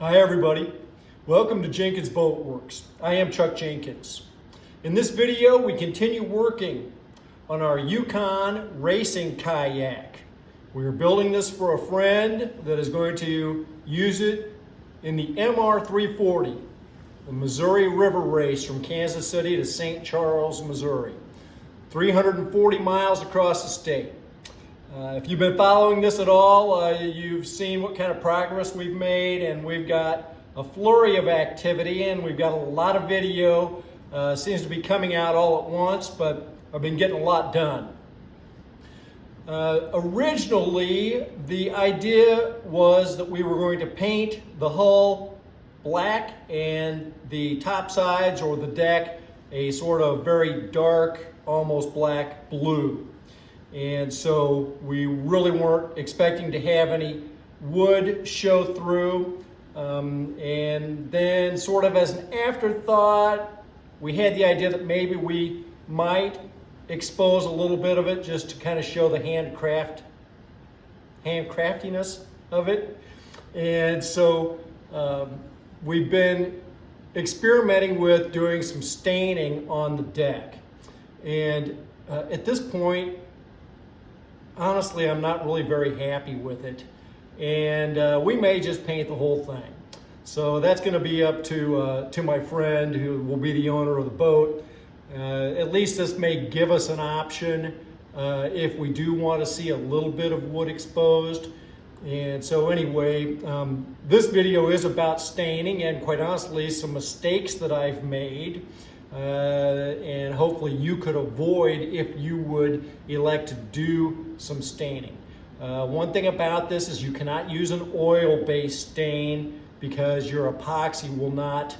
Hi everybody, welcome to Jenkins Boat Works. I am Chuck Jenkins. In this video we continue working on our Yukon Racing Kayak. We are building this for a friend that is going to use it in the MR340, the Missouri River Race from Kansas City to St. Charles, Missouri. 340 miles across the state. If you've been following this at all, you've seen what kind of progress we've made, and we've got a flurry of activity, and we've got a lot of video. Seems to be coming out all at once, but I've been getting a lot done. Originally, the idea was that we were going to paint the hull black and the top sides or the deck a sort of very dark, almost black blue. And so we really weren't expecting to have any wood show through. And then sort of as an afterthought, we had the idea that maybe we might expose a little bit of it just to kind of show the handcraftiness of it. And so we've been experimenting with doing some staining on the deck. And at this point, honestly, I'm not really very happy with it, and we may just paint the whole thing. So that's going to be up to my friend who will be the owner of the boat. At least this may give us an option if we do want to see a little bit of wood exposed. And so anyway, this video is about staining and, quite honestly, some mistakes that I've made. And hopefully you could avoid if you would elect to do some staining. One thing about this is you cannot use an oil-based stain because your epoxy will not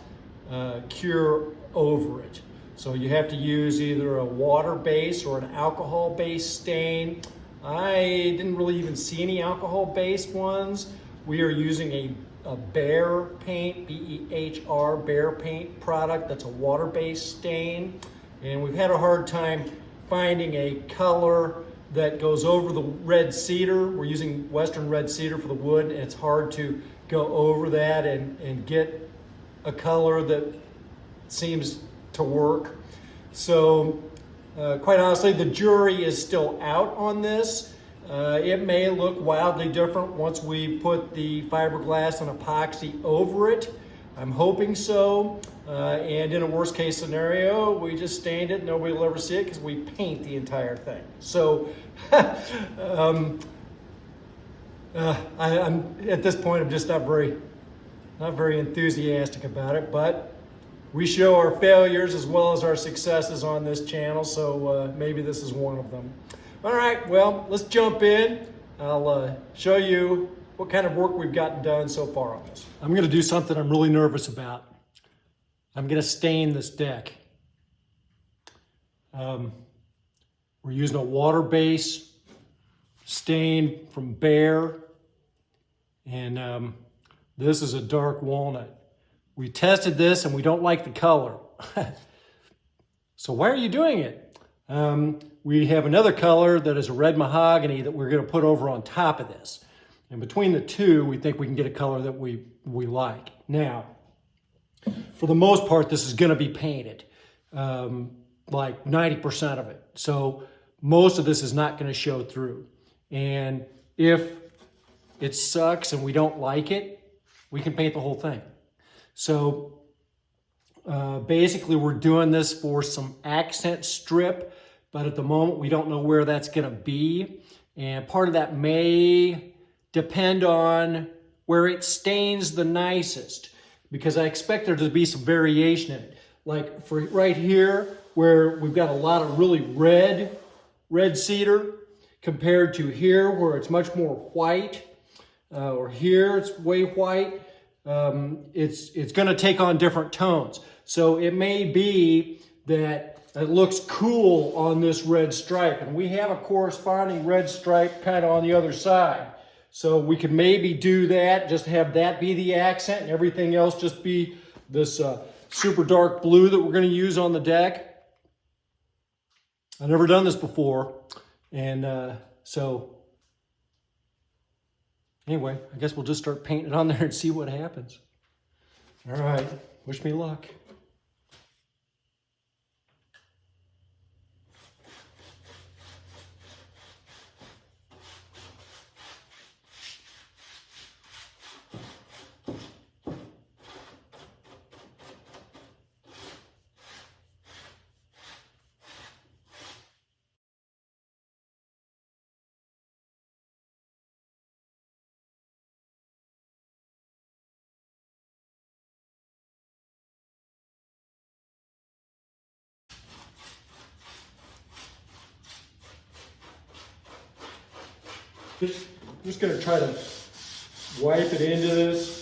cure over it. So you have to use either a water-based or an alcohol-based stain. I didn't really even see any alcohol-based ones. We are using a Behr paint, B-E-H-R, Behr paint product that's a water-based stain. And we've had a hard time finding a color that goes over the red cedar. We're using Western red cedar for the wood, and it's hard to go over that and get a color that seems to work. So quite honestly, the jury is still out on this. It may look wildly different once we put the fiberglass and epoxy over it. I'm hoping so. And in a worst case scenario, we just stained it. Nobody will ever see it because we paint the entire thing. So I'm at this point, I'm just not very enthusiastic about it. But we show our failures as well as our successes on this channel. So maybe this is one of them. All right, well, let's jump in. I'll show you what kind of work we've gotten done so far on this. I'm going to do something I'm really nervous about. I'm going to stain this deck. We're using a water-based stain from Behr, and this is a dark walnut. We tested this and we don't like the color. So why are you doing it? We have another color that is a red mahogany that we're going to put over on top of this. And between the two, we think we can get a color that we like. Now, for the most part, this is going to be painted, like 90% of it. So most of this is not going to show through. And if it sucks and we don't like it, we can paint the whole thing. So basically, we're doing this for some accent strip. But at the moment, we don't know where that's going to be. And part of that may depend on where it stains the nicest, because I expect there to be some variation in it. Like for right here, where we've got a lot of really red cedar, compared to here, where it's much more white, or here it's way white. It's going to take on different tones. So it may be that it looks cool on this red stripe, and we have a corresponding red stripe kind of on the other side. So we could maybe do that, just have that be the accent and everything else just be this super dark blue that we're going to use on the deck. I've never done this before, and so anyway, I guess we'll just start painting it on there and see what happens. All right, wish me luck. I'm just going to try to wipe it into this.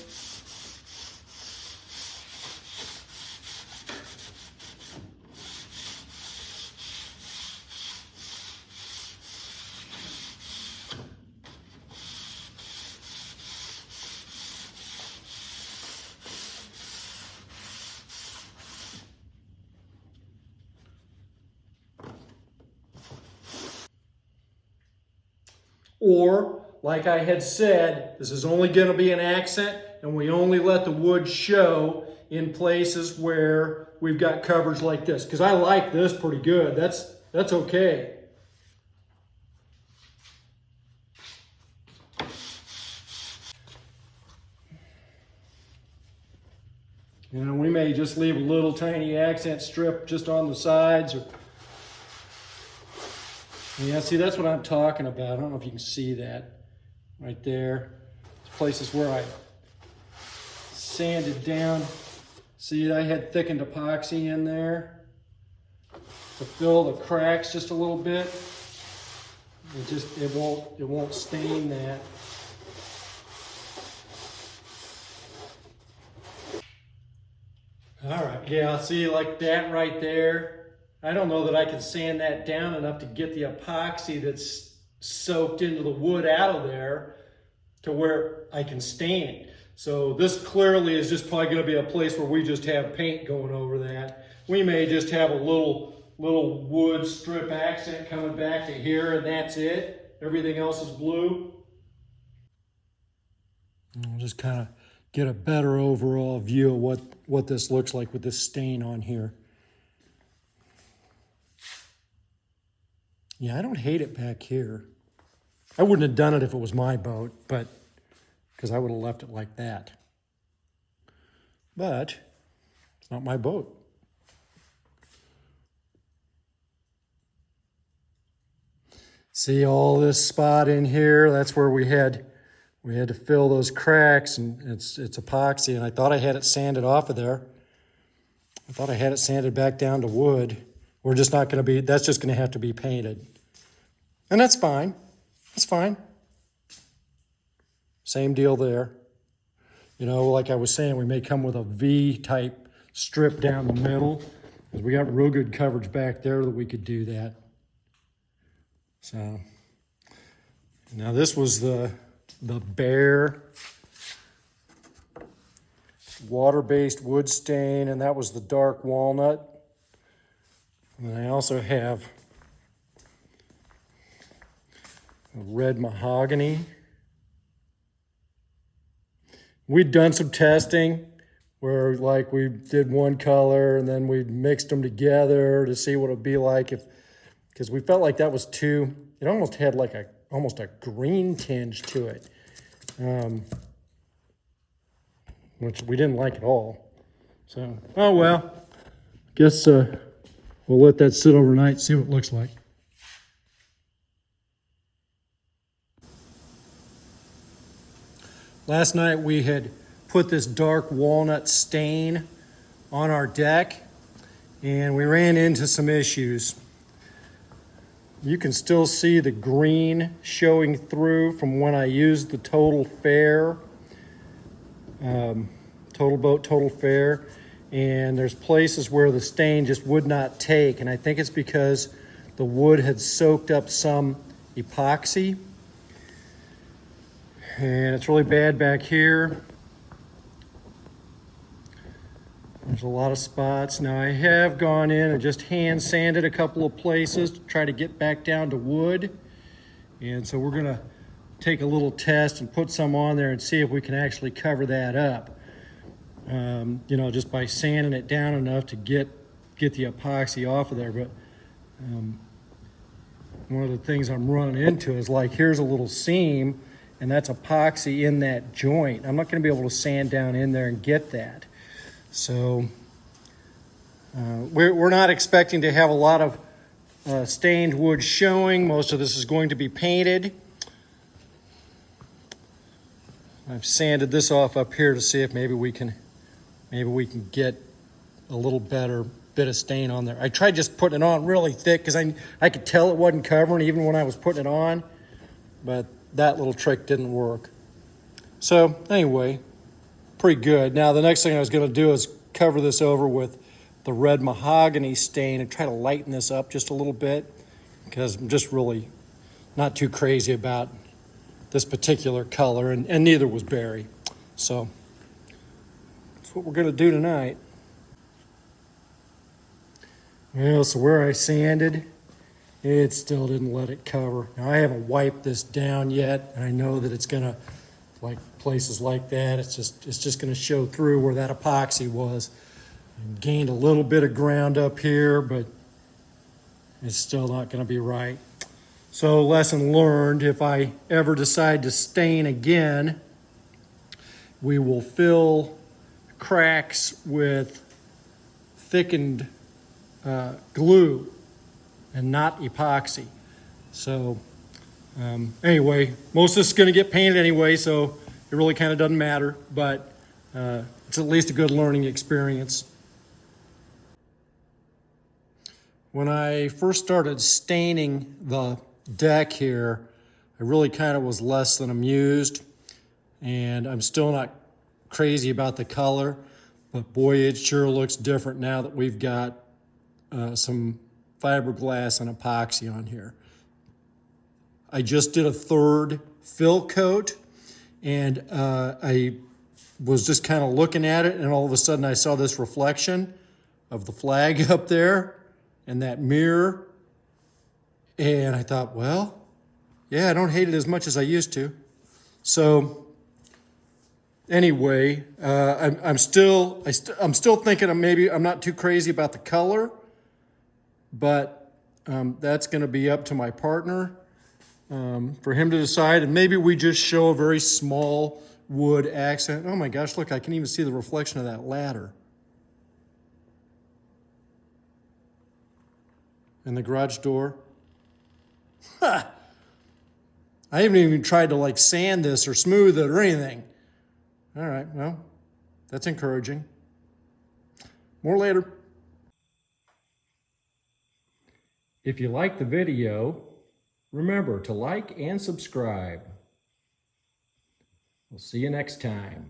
Or, like I had said, this is only going to be an accent, and we only let the wood show in places where we've got coverage like this. Because I like this pretty good. That's okay. You know, we may just leave a little tiny accent strip just on the sides. Yeah, see, that's what I'm talking about. I don't know if you can see that right there. It's places where I sanded down. See, I had thickened epoxy in there to fill the cracks just a little bit. It won't stain that. All right, yeah, see, like that right there. I don't know that I can sand that down enough to get the epoxy that's soaked into the wood out of there to where I can stain it. So this clearly is just probably going to be a place where we just have paint going over that. We may just have a little wood strip accent coming back to here, and that's it. Everything else is blue. I'll just kind of get a better overall view of what this looks like with this stain on here. Yeah, I don't hate it back here. I wouldn't have done it if it was my boat, but because I would have left it like that. But it's not my boat. See all this spot in here? That's where we had to fill those cracks, and it's epoxy, and I thought I had it sanded off of there. I thought I had it sanded back down to wood. We're just not going to be, that's just going to have to be painted. And that's fine. That's fine. Same deal there. You know, like I was saying, we may come with a V-type strip down the middle, because we got real good coverage back there that we could do that. So, now this was the bare water-based wood stain, and that was the dark walnut. And I also have red mahogany. We'd done some testing where like we did one color and then we mixed them together to see what it'd be like because we felt like that was too, it almost had like almost a green tinge to it, which we didn't like at all. So, oh well, guess we'll let that sit overnight, see what it looks like. Last night we had put this dark walnut stain on our deck and we ran into some issues. You can still see the green showing through from when I used the Total Fair, Total Boat Total Fair, and there's places where the stain just would not take, and I think it's because the wood had soaked up some epoxy. And it's really bad back here. There's a lot of spots. Now I have gone in and just hand sanded a couple of places to try to get back down to wood. And so we're gonna take a little test and put some on there and see if we can actually cover that up. you know, just by sanding it down enough to get the epoxy off of there. But one of the things I'm running into is like, here's a little seam, and that's epoxy in that joint. I'm not going to be able to sand down in there and get that. So we're not expecting to have a lot of stained wood showing. Most of this is going to be painted. I've sanded this off up here to see if maybe we can get a little better bit of stain on there. I tried just putting it on really thick because I could tell it wasn't covering even when I was putting it on, but that little trick didn't work. So anyway, pretty good. Now the next thing I was going to do is cover this over with the red mahogany stain and try to lighten this up just a little bit, because I'm just really not too crazy about this particular color, and neither was Barry. So that's what we're going to do tonight. Well, so where I sanded, it still didn't let it cover. Now I haven't wiped this down yet, and I know that it's gonna, like places like that, it's just gonna show through where that epoxy was. I gained a little bit of ground up here, but it's still not gonna be right. So lesson learned, if I ever decide to stain again, we will fill cracks with thickened glue and not epoxy. So anyway, most of this is going to get painted anyway, so it really kind of doesn't matter, but it's at least a good learning experience. When I first started staining the deck here, I really kind of was less than amused, and I'm still not crazy about the color, but boy, it sure looks different now that we've got some fiberglass and epoxy on here. I just did a third fill coat, and I was just kind of looking at it, and all of a sudden I saw this reflection of the flag up there and that mirror, and I thought, well, yeah, I don't hate it as much as I used to. So anyway, I'm still thinking maybe I'm not too crazy about the color, but that's going to be up to my partner for him to decide. And maybe we just show a very small wood accent. Oh my gosh, look, I can even see the reflection of that ladder. And the garage door. Ha! I haven't even tried to like sand this or smooth it or anything. All right, well, that's encouraging. More later. If you like the video, remember to like and subscribe. We'll see you next time.